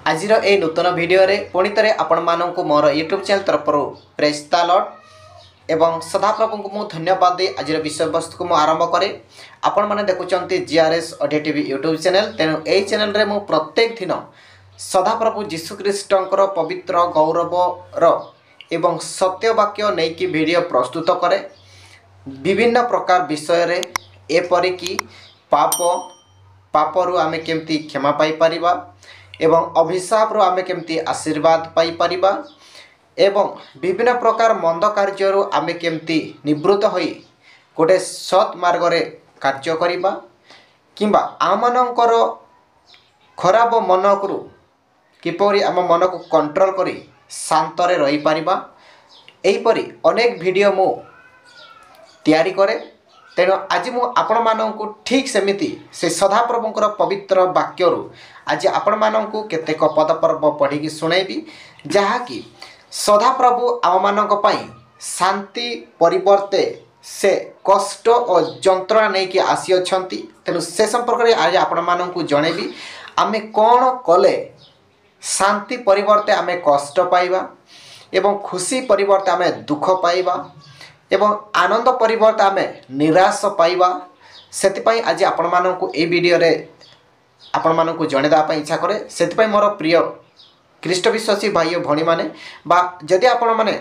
आज नूतन भिडियो पुणी थे आपण मानक मोर यूट्यूब चैनल तरफ प्रेज द लॉर्ड एवं सदाप्रभु को मुझे धन्यवाद दे आज विषय वस्तु को आरंभ करे। आपण मैंने देखुं GRS audio TV YouTube channel तेणु यही चैनल रे मु प्रत्येक दिन सदाप्रभु जीशुख्रीष्टर पवित्र गौरवर एवं सत्य वाक्य नहीं कि वीडियो प्रस्तुत करे। विभिन्न प्रकार विषय रे एपरिकी पापरू आमे केमती क्षमा पाई परिबा एवं अभिशाप रो आमे केमती आशीर्वाद पाई परिबा एवं विभिन्न प्रकार मंद कार्य आमे केमती निवृत्त होई गोटे सत् मार्ग रे कार्य करिबा किंबा आमनकर खराब मन को किपरि आम मन को कंट्रोल करी शांत रे रही परिबा एहीपरि अनेक वीडियो मु तैयारी करे। तेणु आज मु आपण माननकु ठीक सेमिति से सदाप्रभुंकर पवित्र वाक्यरू आज आपण माननकु केतेक पद पर्व पढ़ी शुणेबी जहाँकि सदाप्रभु आम मानक पई शांति परिवर्ते से कष्ट और जंत्रणा नहीं कि आसी अछंती। तेणु से संपर्क में आज आपण माननकु जणेबी आमे कौन कले शांति परिवर्ते आमे कष्ट पाइबा एवं खुशी परिवर्ते आमे दुख पाइबा एवं आनंद परिवर्ते आमे निराश पाइबा। सेतिपाई आज आपण माननकु ए वीडियो रे आपण माननकु जणेदा पई इच्छा करे। सेतिपाई मोर प्रिय ख्रीष्ट विश्वासी भाई भणी माने बा जदि आपण माने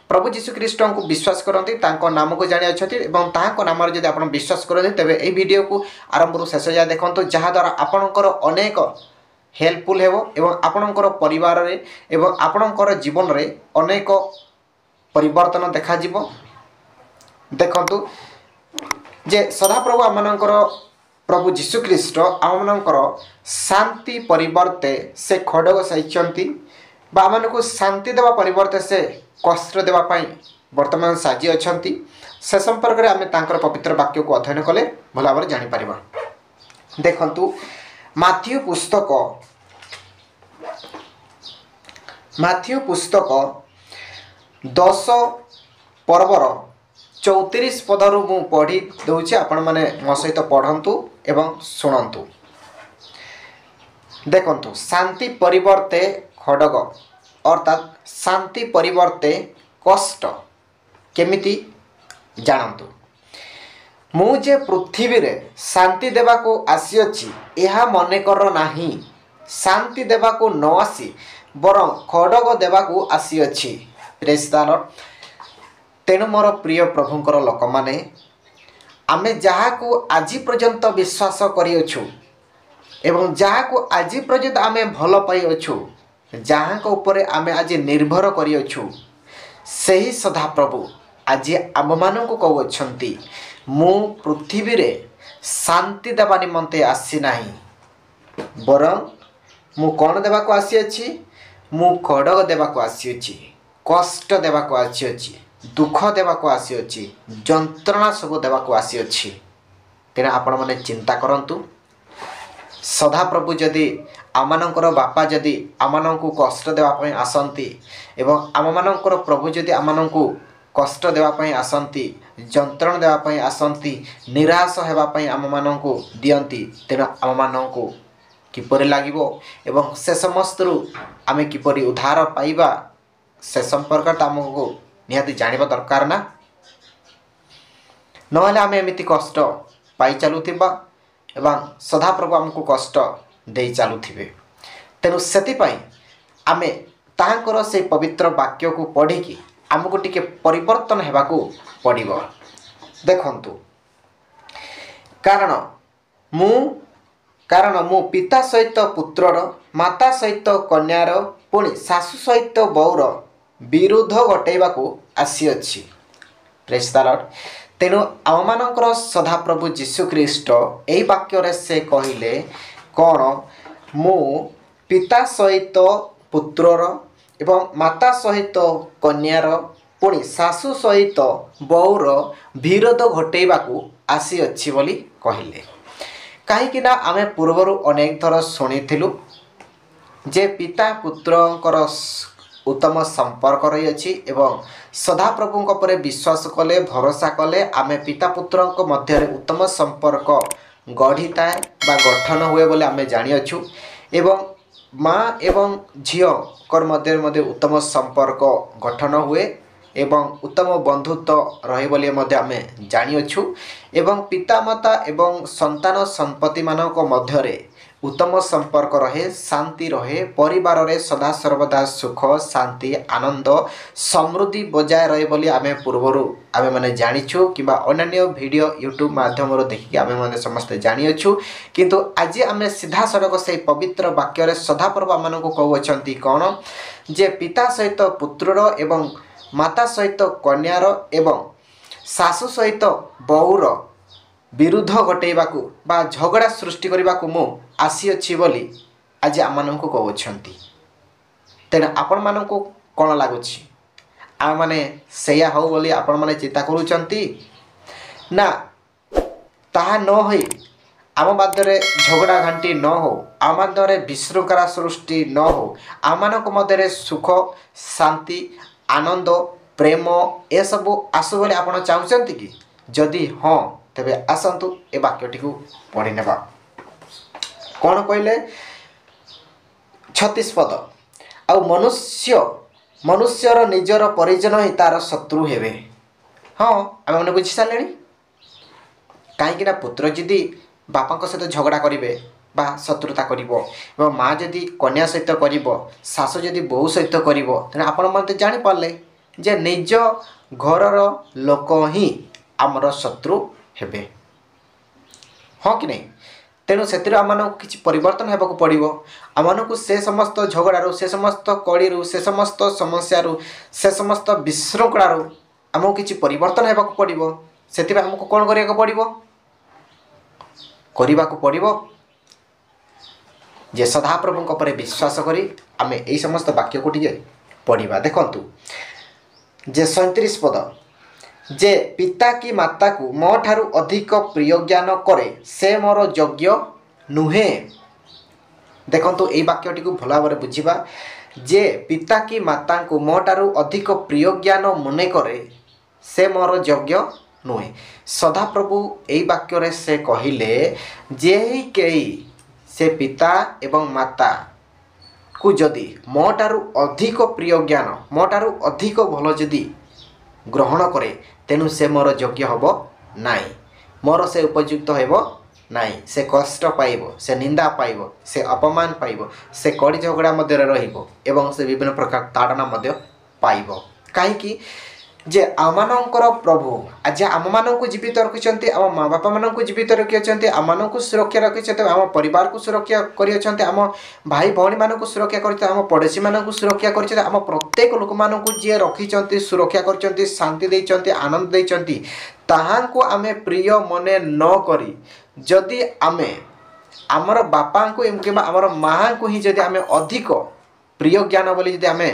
प्रभु जीशु ख्रीष्ट को विश्वास करती नाम को जानी अच्छे और नाम जब आप विश्वास करते तेरे यह वीडियो को आरंभ शेष जाए देखो जहाद्वारा आपणकर अनेक हेल्पफुल हेबो एवं आपणकर परिवार रे एवं आपणकर जीवन रे अनेक परिवर्तन देखा जिवो। देखंतु जे सदाप्रभु आमनकर प्रभु जीशु ख्रीष्ट आमनकर शांति परिवर्ते से खड़ग सहिंचंती बा आमनकु शांति देवा परिवर्ते से कष्ट देवा पाई वर्तमान साजी अछंती। से संपर्क में आम तांकर पवित्र वाक्य को अध्ययन कले भल भाव जानी परिबा। देखंतु माथ्यू पुस्तक 10 पर्वर 34 पदरू मु पढ़ी दूचे आपण माने मो सहित पढ़ंतु एवं शुणंतु। देखंतु शांति परिवर्ते खड़ग अर्थात शांति परिवर्ते कष्ट केमिति जानतु। मुझे पृथ्वी रे शांति देवा को आसी अछि एहा मने कर नाही शांति देवा को न आसी बरं खड़ग देवा को आसी अछि। Praise the Lord. तेणु मोर प्रिय प्रभुंकर लोक माने आमे जहा को आज पर्यंत विश्वास करियछु एवं जहा को आज पर्यंत आमे भल पाई अछु जहाँ को ऊपर आमे आज निर्भर करियछु सही सदाप्रभु आज आम मानक कहउछंती मु पृथ्वी रे शांति देवा निमंते आसी नाही बरं मु कौन देवा को आसी अछि मु खड़ग देवा को आसी अछि कष्ट देवा को आसी अछि दुख देवा को आसी अछि जंत्रणा सब देवा को आसी अछि। तेना आपण माने चिंता करंतु सदाप्रभु जदि आमनकर बापा जदि आमनकु कष्ट देवा पई आसंती एवं आमनकर प्रभु जदि आमनकु कष्ट देवा पई आसंती जंत्रणा देवा पई आसंती निराश हेबा पई आमनकु दियंती तेना आमनकु किपरि लागिबो एवं से समस्तरु आमे किपरि उद्धार पाइबा से संपर्क आमको निहाती जानिबा दरकार ना नहले आमे एमिति कष्ट पाई चलुथिबा एवं सदाप्रभु आमको कष्ट दे चलुथिबे। तेणु सेतिपाई आमे ताहांकर से पवित्र वाक्य को पढ़िकी आमको टिके परिवर्तन हेबाकू पड़िबो। देखंतु कारण मु पिता सहित पुत्रर माता सहित कन्यार पुणी सासु सहित बौर विरोध घटेबाकू आसी अछि। Praise the Lord. तेणु आम मानकर सदाप्रभु जीशु ख्रीष्ट एही वाक्य रे से कहिले कौन मु पिता सहित पुत्रर एवं माता सहित कन्यार पुणी सासु सहित बौर विरोध घटेबाकू आसी अछि बोली कहिले। कहीं आमे पूर्वर अनेक थर शुणिथिलु जे पिता पुत्रंकर उत्तम संपर्क रही अछि एवं सदाप्रभु पर विश्वास कले भरोसा कले आमे पिता पुत्र मध्य उत्तम संपर्क गढ़ी थाए बा गठन हुए बोले आमे जानी अछु एवं माँ एवं झीकर मध्य उत्तम संपर्क गठन हुए एवं उत्तम बंधुत्व रहे बोली आम जानिछु एवं पितामाता एवं संतान संपत्ति मानक मध्यरे उत्तम संपर्क रहे, शांति रहे, परिवार रे सदा सर्वदा सुख शांति आनंद समृद्धि बजाय रहे बोली आमे पूर्वरु आमे माने जानिछु किबा अन्य वीडियो यूट्यूब माध्यम रो देखि आमे माने समस्त जानिछु। किंतु आज आमे सीधा सड़क से पवित्र वाक्य रे सदाप्रभु आमनको कहउछंती कोन जे पिता सहित पुत्रर एवं माता सहित कन्यार एवं सासु सहित बहुर विरुद्ध घटेबाकू बा झगड़ा सृष्टि करबाकू मु आसीअछि बोली आज आमମାନଙ୍କୁ कहउछंती। तेना आपण मानको कोन लागुछि आ माने सेया हो बोली आपण माने चिंता करूछंती ना ताहा न होई आम मध्यरे झगड़ा घांटी न हो, आम मध्यरे विशृंखला सृष्टि न हो, आमମାନଙ୍କ मध्यरे सुख शांति आनंद प्रेम ए सबु आसु बोली आपण चाहुछंती कि जदि हाँ तेबे आसंतु ए वाक्यटी को पढ़ी नेबा। कौन कहले 36 पद आ मनुष्यर निजर परिजन ही तार शत्रु हेबे। हाँ आम मैंने बुझी सारे कहीं पुत्र जदि बापा सहित झगड़ा करेंगे बा शत्रुता कर माँ जदि कन्या सहित कर सासु जदि बहु सहित कर आपण जापारे जे निज घरर लोक ही आमर शत्रु हेबे। हाँ कि नहीं? तेणु से आम किसी परिवर्तन होगा पड़ो आमको से समस्त झगड़ारू से समस्त कड़ीरू से समस्त समस्या से समस्त विशृंखलारू आमको किसी परिवर्तन होगा पड़ो से आमको कौन करने पड़ो जे सदाप्रभु पर विश्वास करी आम यही समस्त वाक्य को पढ़ा। देखु जे 37 पद जे पिता की माता को मो ठारू अधिक प्रिय ज्ञान करे से मोर योग्य नुहे। देखंतु एई वाक्यटी को भल भाव बुझिबा जे पिता की माता को मो ठारू अधिक प्रिय ज्ञान मने करे से मोर योग्य नुहे। सदाप्रभु एई वाक्य रे से कहिले जे ही केई से पिता एवं माता को जदि मो ठारू अधिक प्रिय ज्ञान मो ठारू अधिक भल जदि ग्रहण करे तेणु से मोर योग्य हब नाई, मोर से उपयुक्त हेब नाई, से कष्ट पाइब, से निंदा पाइब, से अपमान पाइब, से कड़ी झगड़ा मध्य रहिब एवं से विभिन्न प्रकार ताड़ना मध्य पाइब। कहीं जे आमनकर प्रभु आज आम मानक जीवित रखिंट आम माँ बापा मान जीवित रखिंट आम सुरक्षा रखिंट आम परिवार को सुरक्षा कर आम भाई भौणी मानक सुरक्षा कर आम पड़ोशी मानक सुरक्षा कर आम प्रत्येक लोक मानक जी रखिंट सुरक्षा कर शांति देते आनंद देते ताहांको आमे प्रिय मने न करी जदि आमे आमर बापा को कि आमर माँ को ही जदि आमे अधिक प्रिय ज्ञान बोली जदि आमे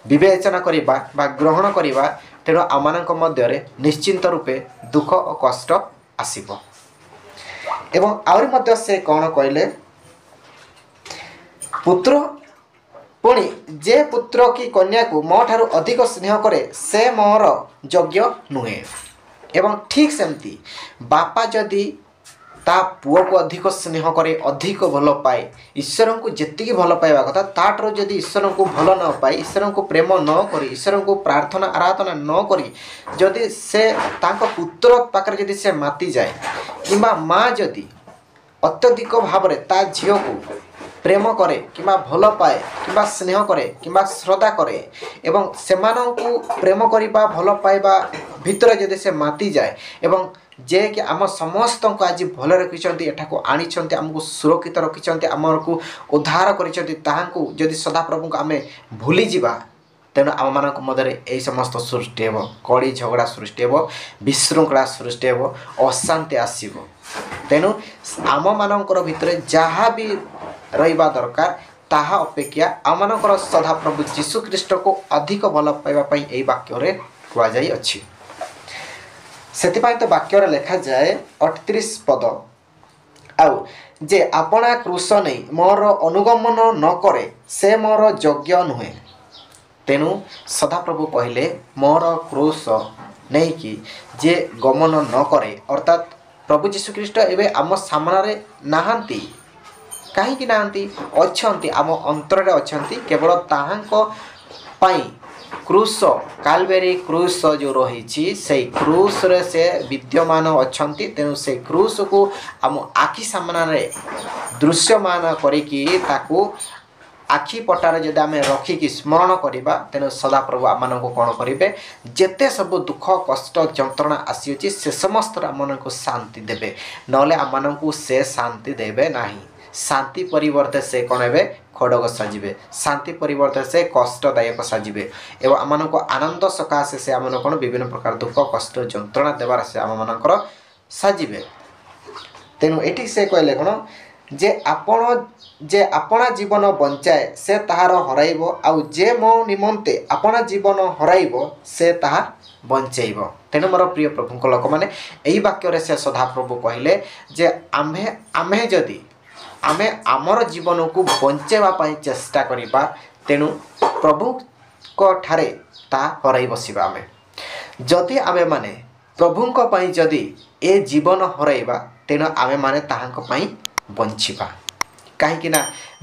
विवेचना करिबा बा ग्रहण करिबा तेणु आमମାନଙ୍କ मध्यरे निश्चिंत रूपे दुख और कष्ट आसीबो। एवं आउरी मध्य से कौन कहले पुत्र पुणी जे पुत्र की कन्या को मो ठारू अधिक स्नेह करे से मोर योग्य नुहे। एवं ठीक सेमती बापा जदि ता पुओ को अधिक स्नेह करे अधिक भल पाए ईश्वर को जी भल पाइबा कथा ताठू जदि ईश्वर को भल न पाए ईश्वर को प्रेम न करी ईश्वर को प्रार्थना आराधना न करी जदि से तांको पुत्र पाखरे जदि से माति जाए किंबा माँ जदि अत्यधिक भाव में ता झील को प्रेम करे किंबा भल पाए किंबा स्नेह करे किंबा श्रद्धा करे एवं सेमानंकु प्रेम करिबा भल पाइबा भितर जदि से माति जाए एवं जे कि आम समस्त को आज भल रखिंट एठाको आनिछंती आमको सुरक्षित रखिंट आमको उद्धार करिछंती जदि सदाप्रभु को आम भूली जिबा तेणु आम मान मध्य यही समस्त सृष्टि हेब कड़ी झगड़ा सृष्टि हेब विशृंखला सृष्टि हेब अशांति आसीबो। तेणु आम मानकर भितर जहाँ भी रहिबा दरकार ताहा अपेक्षा आम मानकर सदाप्रभु जीशु ख्रीष्ट को अधिक भल पाइबा पई एही वाक्य रे कुआ जाई अछि। सेतिपाई तो वाक्य लेखा जाए 38 पद आउ जे आपणा क्रूश नहीं मोर अनुगमन न करे से मोर योग्य नुहे। तेणु सदाप्रभु कहले मोर क्रूश नहीं कि जे गमन न करे अर्थात प्रभु जीशु ख्रीष्ट एवं आम सामने नहांती कहीं नांती अछंती आम अंतरे अछंती केवल ताहांको पाई क्रूस कालवेरी क्रूस जो रही से क्रूस रे से विद्यमान अछंती तेणु से क्रूस को आम आखि सामने दृश्यमान करिकी ताकू आखि पटार जदि आम रखिकी स्मरण करवा तेणु सदाप्रभु आम को कौन करेंगे जिते सब दुख कष्ट जंत्रणा आसी से समस्त आम को शांति देवे नले आम को से शांति देवे नहीं शांति परिवर्ते से कौन हे खड़ग साजिबे शांति परिवर्ते से कष्टदायक साजिबे एवं आम को आनंद सकाशे से आम कौन विभिन्न प्रकार दुख कष्ट जंत्रणा देवार से आम मानकर साजिबे तेणु ये से कहले कौन जे आपणा जीवन बंचाए से ताहार हराइबो आउ जे मो निमंते आपणा जीवन हराइबो से ताहा बंचेइबो तेणु मोर प्रिय प्रभु लोक मैंने यही वाक्य से सदाप्रभु कहले जे आमे जदि आमे आमर जीवन को बंचेवा पाई चेष्टा करिबा तेणु प्रभु को ठारे ता हराई बसिबा आमे जदि आमे माने प्रभु को पाई जदि ए जीवन हराइबा तेणु आमे माने ताहांको पाई बंचिबा कहीं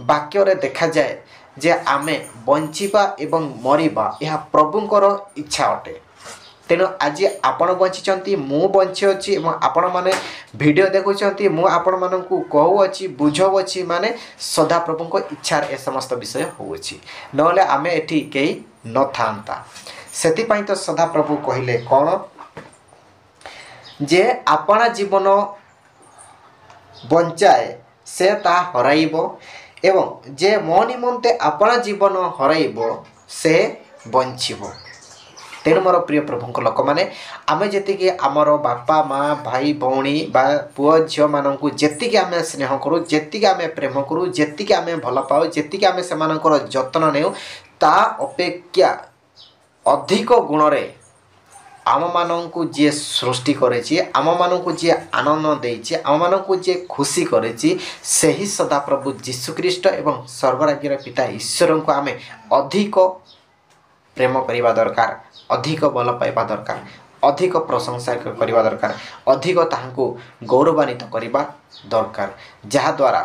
वाक्य रे देखा जाए जे आमे बंचिबा एवं मरिबा यह प्रभुंकर इच्छा अटे तेणु आज आपण बंची मु बंची अच्छी आपण मैंने वीडियो देखुं मु आपण मान कहूँ बुझाऊँगी माने सदाप्रभु को इच्छा ए समस्त विषय होउछि नले आमे एठी कई न था से तो सदाप्रभु कहले कौन जे आपणा जीवन बंचाए से ता हराइबो एवं जे मो निमंते आपणा जीवन हराइबो से बंचिबो तेणु मोर प्रिय प्रभु लोक मैंने आम जी आमर बापा माँ भाई भौणी बा पुओ झील मान जी आम स्नेह करूँ जी आम प्रेम करूँ जी आम भल पाऊ जी आम से जत्न नेउ ता अपेक्षा अधिक गुण रे आम मानू जी सृष्टि करेछि आम मानू जी आनंद देछि आम मानू जी खुशी करेछि सही सदाप्रभु जीशुख्रीष्ट एवं स्वर्गराज्यर पिता ईश्वर को आम अधिक प्रेम करने दरकार अधिक भल पाइबा दरकार अधिक प्रशंसा करने दरकार अधिक ताहांको गौरवान्वित करने दरकार जहाद्वारा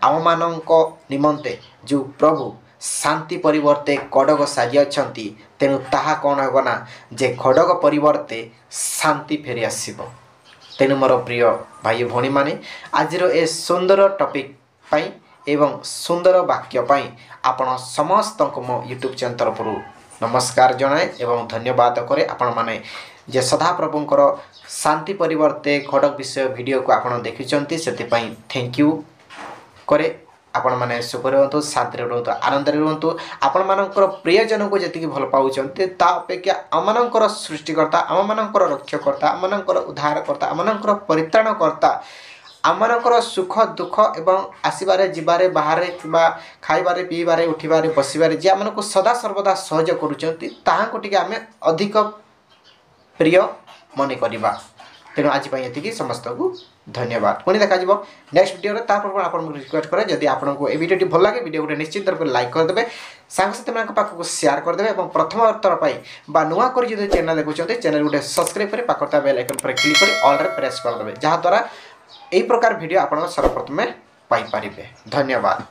आम मानक निमंते जो प्रभु शांति परिवर्ते खड़ग साजी अछंती तेणु ताहा कौन होगा ना जे खड़ग परिवर्ते शांति फेरी आसीबो तेणु मोर प्रिय भाई भौणी माने आजिर ए सुंदर टॉपिक पाई एवं सुंदर वाक्य पाई आपण समस्त को मो यूट्यूब चैनल तरफ नमस्कार जनाए एवं धन्यवाद करे आपण माने जे सदाप्रभुंकर शांति परिवर्ते खड़ग विषय वीडियो को आपण देखिचंती सेति पाई थैंक यू करे आपण माने सुखरे रहतु शांति रहतु आनंद रहतु आपण मानकर प्रियजन को जति भल पाउचंती ता अपेक्षा आमनकर सृष्टिकर्ता आमनकर रक्षकर्ता आमनकर उद्धारकर्ता आमनकर परित्राणकर्ता आमनकर सुख दुख एवं आसबारे जीवारे बाहर किबा खाइबारे पीबारे उठिबारे बसिबारे जे आमनको सदा सर्वदा सहज करूचंती ताहां को टिके आमे अधिक प्रिय मने करिबा तेणु आज ये समस्त को धन्यवाद पुणी देखा नेक्स्ट वीडियो रे तापर आपन रिक्वेस्ट करे जदि आपन को ए वीडियो भल लगे वीडियो को निश्चित रूप लाइक कर देबे सांगसाथी मान पाख को शेयर कर देबे एवं प्रथम थर पाई बा नुआ करी जदि चैनल देखुचंते चैनल गुटे सब्सक्राइब करे पाखरता बेल आइकन पर क्लिक करी ऑल रे प्रेस कर देबे जहा द्वारा एई प्रकार वीडियो आपन सर्वप्रथम पाई परिबे धन्यवाद।